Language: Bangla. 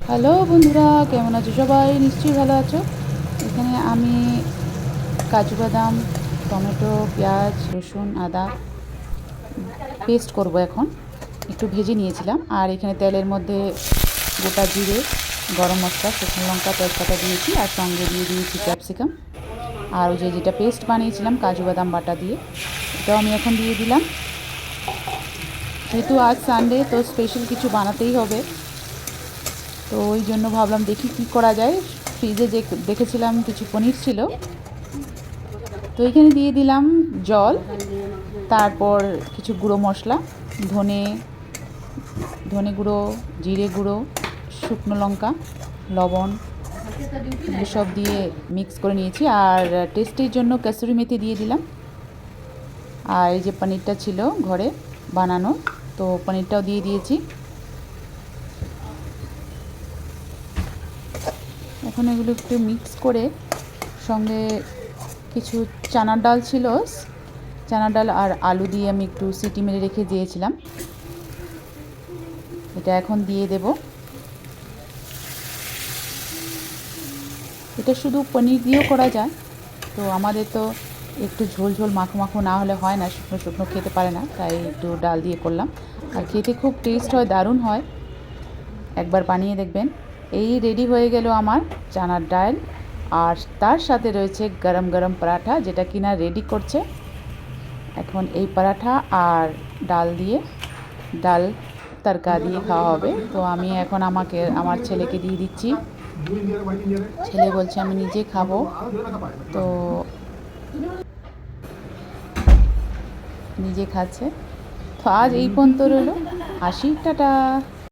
হ্যালো বন্ধুরা, কেমন আছো সবাই? নিশ্চয়ই ভালো আছো। এখানে আমি কাজু বাদাম, টমেটো, পেঁয়াজ, রসুন, আদা পেস্ট করব। এখন একটু ভেজে নিয়েছিলাম। আর এখানে তেলের মধ্যে গোটা জিরে, গরম মশলা, শুকনো লঙ্কা, তেজপাতা দিয়েছি। আর সঙ্গে দিয়ে দিয়েছি ক্যাপসিকাম। আর ওই যেটা পেস্ট বানিয়েছিলাম কাজু বাদাম বাটা দিয়ে, এটাও আমি এখন দিয়ে দিলাম। যেহেতু আজ সানডে, তো স্পেশাল কিছু বানাতেই হবে। তো ওই জন্য ভাবলাম দেখি কি করা যায়। ফ্রিজে যে দেখেছিলাম কিছু পনির ছিল, তো এখানে দিয়ে দিলাম জল। তারপর কিছু গুঁড়ো মশলা, ধনে ধনে গুঁড়ো, জিরে গুঁড়ো, শুকনো লঙ্কা, লবণ, এগুলো সব দিয়ে মিক্স করে নিয়েছি। আর টেস্টের জন্য কসুরি মেথি দিয়ে দিলাম। আর এই যে পনিরটা ছিল ঘরে বানানো, তো পনিরটাও দিয়ে দিয়েছি। এখন এগুলো একটু মিক্স করে, সঙ্গে কিছু চানার ডাল ছিল, চানার ডাল আর আলু দিয়ে আমি একটু সিটি মেরে রেখে দিয়েছিলাম, এটা এখন দিয়ে দেব। এটা শুধু পনির দিয়েও করা যায়। তো আমাদের তো একটু ঝোল ঝোল মাখো মাখো না হলে হয় না, শুকনো শুকনো খেতে পারে না, তাই একটু ডাল দিয়ে করলাম। আর খেতে খুব টেস্ট হয়, দারুণ হয়, একবার বানিয়ে দেখবেন। এই রেডি হয়ে গেল আমার চানার ডাল। আর তার সাথে রয়েছে গরম গরম পরাঠা, যেটা কিনা রেডি করছে। এখন এই পরাঠা আর ডাল দিয়ে, ডাল তরকা দিয়ে খাওয়া হবে। তো আমি এখন আমার ছেলেকে দিয়ে দিচ্ছি। ছেলে বলছে আমি নিজে খাবো, তো নিজে খাচ্ছে। তো আজ এই পর্যন্ত রইল। আসি, টাটা।